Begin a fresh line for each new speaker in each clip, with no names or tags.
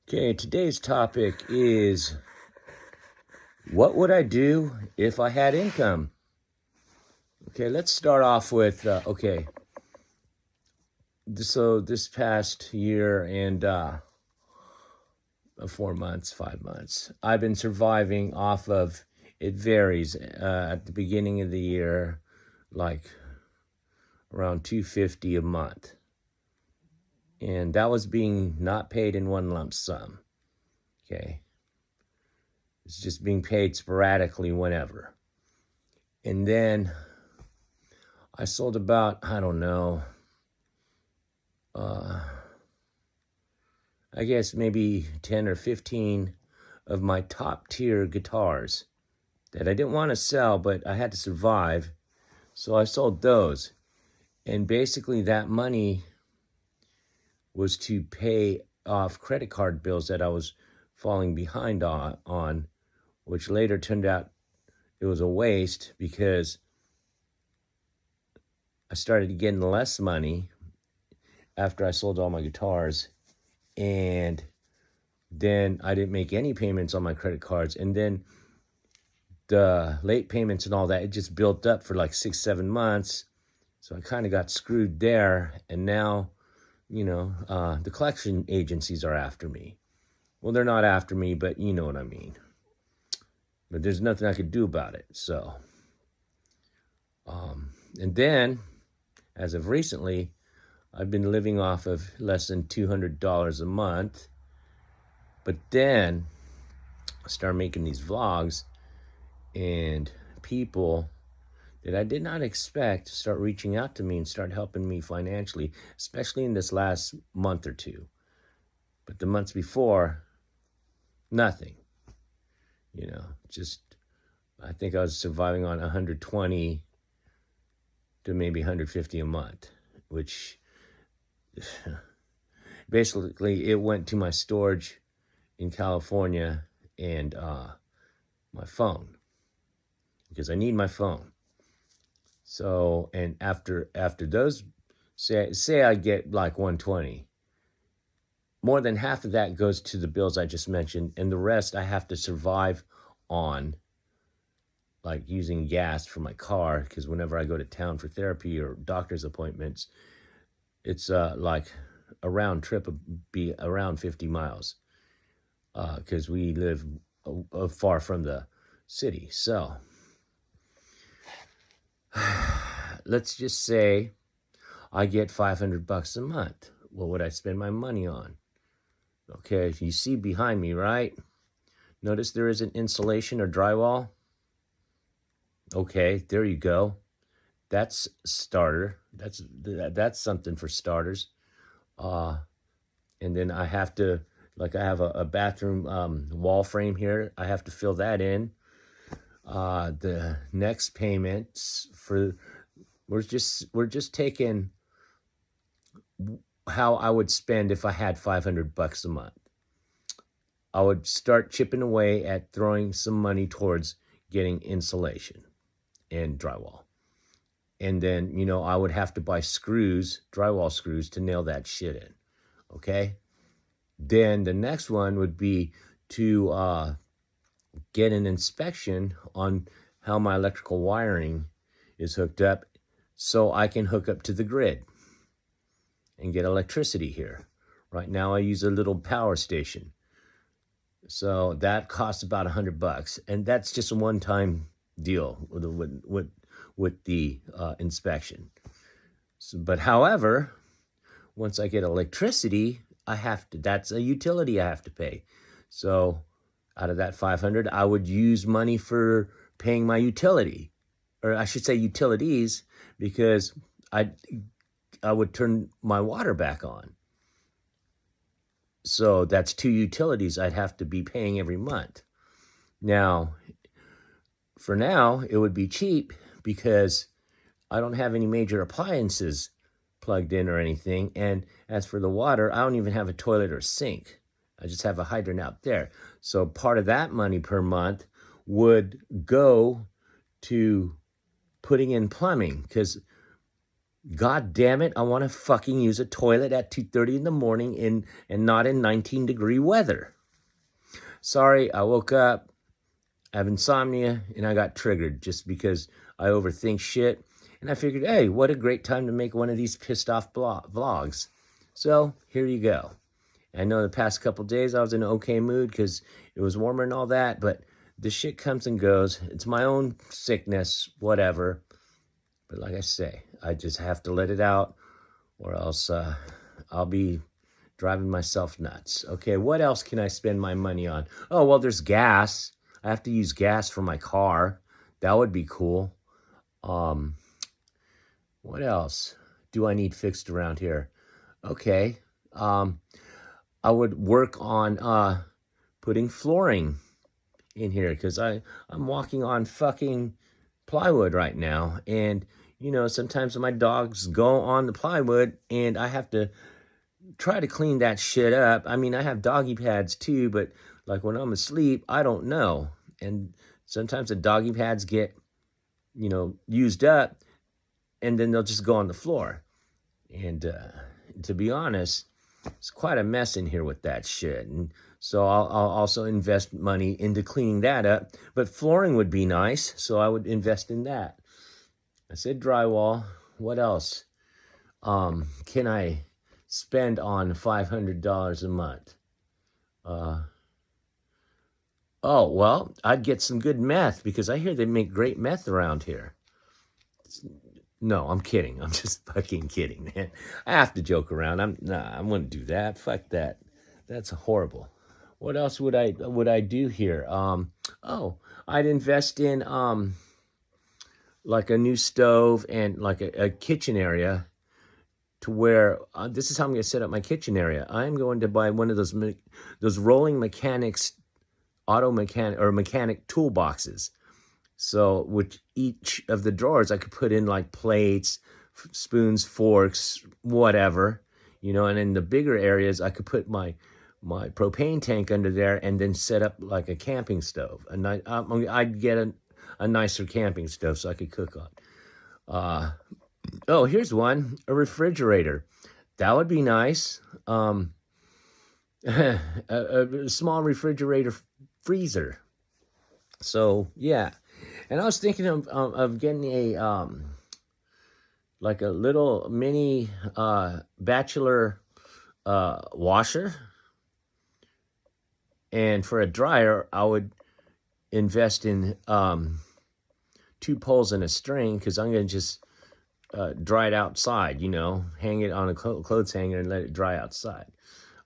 Okay, today's topic is what would I do if I had income? Okay, let's start off with so this past year and 4 months, 5 months, I've been surviving off of it varies at the beginning of the year, like around $250 a month. And that was being not paid in one lump sum. Okay. It's just being paid sporadically whenever. And then I sold about, I don't know, I guess maybe 10 or 15 of my top tier guitars that I didn't want to sell, but I had to survive. So I sold those. And basically that money was to pay off credit card bills that I was falling behind on, which later turned out it was a waste because I started getting less money after I sold all my guitars. And then I didn't make any payments on my credit cards. And then the late payments and all that, it just built up for like 6-7 months. So I kind of got screwed there. And now, the collection agencies are after me. Well, they're not after me, but you know what I mean. But there's nothing I could do about it. So, and then, as of recently, I've been living off of less than $200 a month. But then I started making these vlogs, and people that I did not expect start reaching out to me and start helping me financially, especially in this last month or two. But the months before, nothing. Just I think I was surviving on 120 to maybe 150 a month, which basically it went to my storage in California and my phone, because I need my phone. So, and after those, say I get like 120, more than half of that goes to the bills I just mentioned, and the rest I have to survive on, like using gas for my car, because whenever I go to town for therapy or doctor's appointments, it's like a round trip would be around 50 miles, because we live far from the city. So let's just say I get $500 a month. What would I spend my money on? Okay, you see behind me, right? Notice there isn't insulation or drywall. Okay, there you go. That's starter. That's something for starters. And then I have to, like, I have a bathroom wall frame here. I have to fill that in. The next payments for, we're just taking how I would spend if I had $500 a month. I would start chipping away at throwing some money towards getting insulation and drywall. And then, I would have to buy screws, drywall screws, to nail that shit in. Okay? Then the next one would be to get an inspection on how my electrical wiring is hooked up so I can hook up to the grid and get electricity here. Right now I use a little power station. So that costs about $100, and that's just a one-time deal with the inspection. So, but however, once I get electricity, that's a utility I have to pay. So out of that $500, I would use money for paying my utility, or I should say utilities, because I would turn my water back on. So that's 2 utilities I'd have to be paying every month. Now, for now, it would be cheap because I don't have any major appliances plugged in or anything. And as for the water, I don't even have a toilet or sink. I just have a hydrant out there. So part of that money per month would go to putting in plumbing, because God damn it, I want to fucking use a toilet at 2:30 in the morning and not in 19-degree weather. Sorry, I woke up, I have insomnia, and I got triggered just because I overthink shit. And I figured, hey, what a great time to make one of these pissed off vlogs. So here you go. I know the past couple days I was in an okay mood because it was warmer and all that, but this shit comes and goes. It's my own sickness, whatever. But like I say, I just have to let it out or else I'll be driving myself nuts. Okay, what else can I spend my money on? Oh, well, there's gas. I have to use gas for my car. That would be cool. What else do I need fixed around here? Okay. I would work on putting flooring in here because I'm walking on fucking plywood right now. And, you know, sometimes my dogs go on the plywood and I have to try to clean that shit up. I mean, I have doggy pads too, but like when I'm asleep, I don't know. And sometimes the doggy pads get, you know, used up and then they'll just go on the floor. And to be honest, it's quite a mess in here with that shit. And so I'll also invest money into cleaning that up. But flooring would be nice, so I would invest in that. I said drywall. What else can I spend on $500 a month? Oh, well, I'd get some good meth because I hear they make great meth around here. No, I'm kidding. I'm just fucking kidding, man. I have to joke around. I wouldn't do that. Fuck that. That's horrible. What else would I do here? Oh, I'd invest in like a new stove and like a kitchen area to where this is how I'm going to set up my kitchen area. I'm going to buy one of those rolling mechanics, mechanic toolboxes. So with each of the drawers, I could put in like plates, spoons, forks, whatever, you know, and in the bigger areas, I could put my propane tank under there and then set up like a camping stove. I'd get a nicer camping stove so I could cook on. Oh, here's one, a refrigerator. That would be nice. A small refrigerator freezer. So, yeah. And I was thinking of getting a like a little mini bachelor washer. And for a dryer, I would invest in 2 poles and a string because I'm going to just dry it outside, you know, hang it on a clothes hanger and let it dry outside.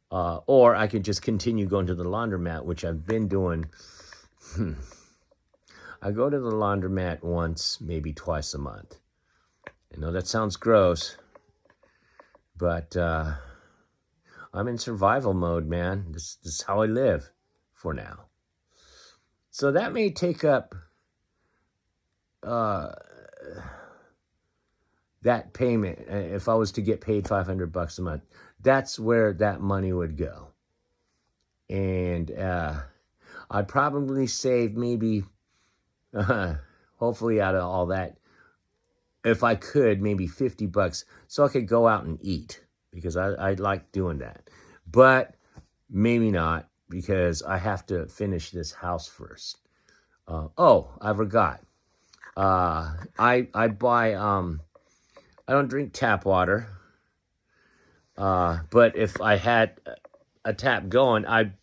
Or I could just continue going to the laundromat, which I've been doing. I go to the laundromat once, maybe twice a month. I know that sounds gross, but I'm in survival mode, man. This is how I live for now. So that may take up that payment. If I was to get paid $500 a month, that's where that money would go. And I'd probably save maybe, hopefully out of all that, if I could, maybe $50 so I could go out and eat because I like doing that. But maybe not because I have to finish this house first. Oh, I forgot. I buy, I don't drink tap water. But if I had a tap going, I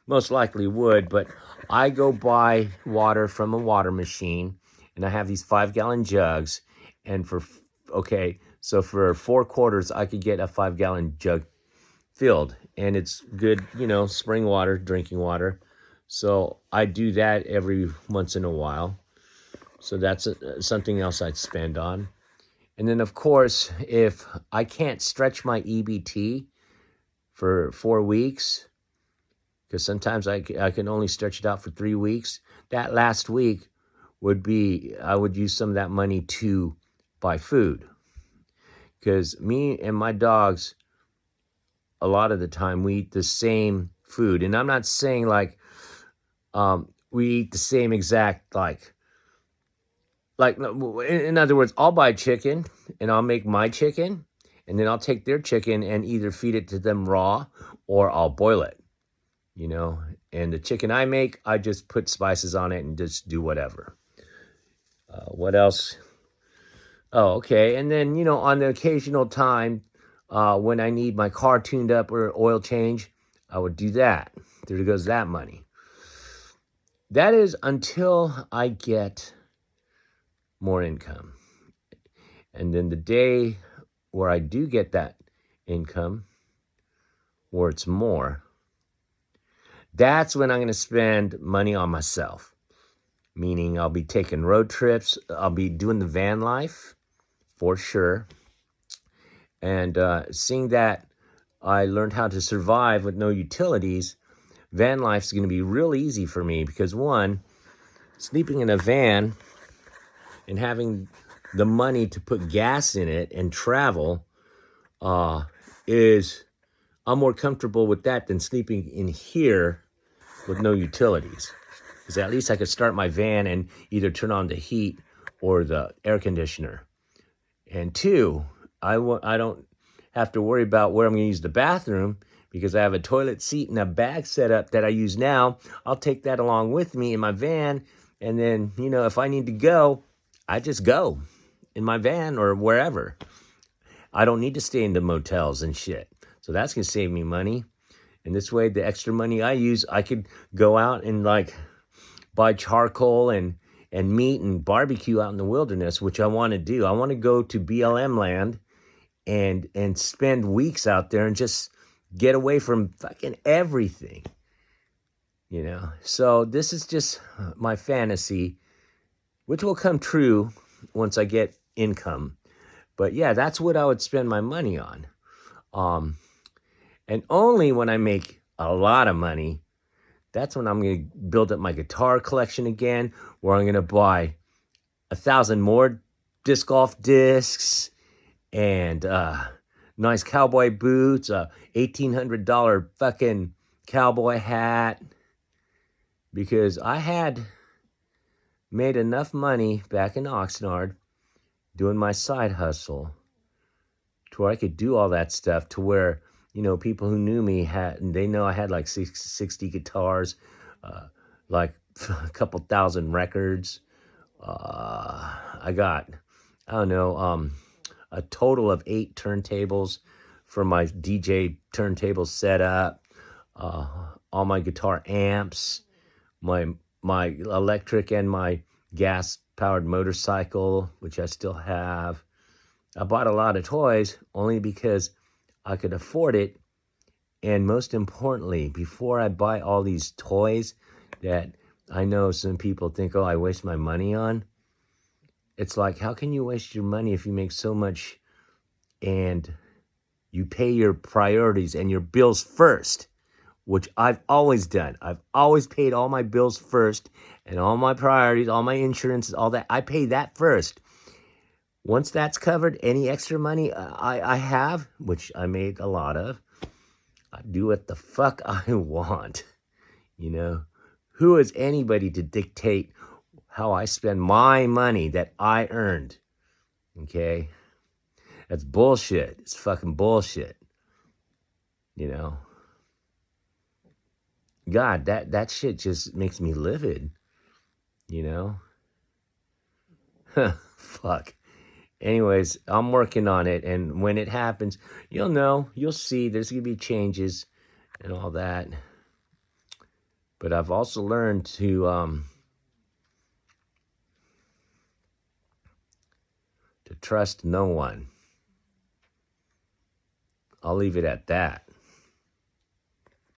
most likely would. But I go buy water from a water machine, and I have these 5-gallon jugs. And so for 4 quarters, I could get a 5-gallon jug filled, and it's good, you know, spring water, drinking water. So I do that every once in a while. So that's something else I'd spend on. And then, of course, if I can't stretch my EBT for 4 weeks, because sometimes I can only stretch it out for 3 weeks, that last week I would use some of that money to buy food. Because me and my dogs, a lot of the time, we eat the same food. And I'm not saying like we eat the same exact like like, in other words, I'll buy chicken and I'll make my chicken, and then I'll take their chicken and either feed it to them raw or I'll boil it, you know. And the chicken I make, I just put spices on it and just do whatever. What else? Oh, okay. And then, you know, on the occasional time when I need my car tuned up or oil change, I would do that. There goes that money. That is until I get more income. And then the day where I do get that income, where it's more, that's when I'm going to spend money on myself. Meaning I'll be taking road trips. I'll be doing the van life for sure. And seeing that I learned how to survive with no utilities, van life's going to be real easy for me because, one, sleeping in a van and having the money to put gas in it and travel is, I'm more comfortable with that than sleeping in here with no utilities. Because at least I could start my van and either turn on the heat or the air conditioner. And two, I don't have to worry about where I'm going to use the bathroom because I have a toilet seat and a bag set up that I use now. I'll take that along with me in my van. And then, you know, if I need to go, I just go in my van or wherever. I don't need to stay in the motels and shit. So that's going to save me money. And this way, the extra money I use, I could go out and like buy charcoal and meat and barbecue out in the wilderness, which I want to do. I want to go to BLM land and spend weeks out there and just get away from fucking everything, you know? So this is just my fantasy, which will come true once I get income. But yeah, that's what I would spend my money on. And only when I make a lot of money, that's when I'm going to build up my guitar collection again, where I'm going to buy 1,000 more disc golf discs and nice cowboy boots, a $1,800 fucking cowboy hat, because I had made enough money back in Oxnard doing my side hustle to where I could do all that stuff, to where, you know, people who knew me they know I had like 60 guitars, like a couple thousand records. I got, I don't know, a total of 8 turntables for my DJ turntable setup, all my guitar amps, my electric and my gas powered motorcycle, which I still have. I bought a lot of toys only because I could afford it. And most importantly, before I buy all these toys that I know some people think, oh, I waste my money on. It's like, how can you waste your money if you make so much and you pay your priorities and your bills first, which I've always done. I've always paid all my bills first and all my priorities, all my insurances, all that. I pay that first. Once that's covered, any extra money I have, which I made a lot of, I do what the fuck I want, you know? Who is anybody to dictate how I spend my money that I earned, okay? That's bullshit. It's fucking bullshit, you know? God, that shit just makes me livid, you know? Fuck. Anyways, I'm working on it, and when it happens, you'll know, you'll see, there's gonna be changes and all that. But I've also learned to trust no one. I'll leave it at that.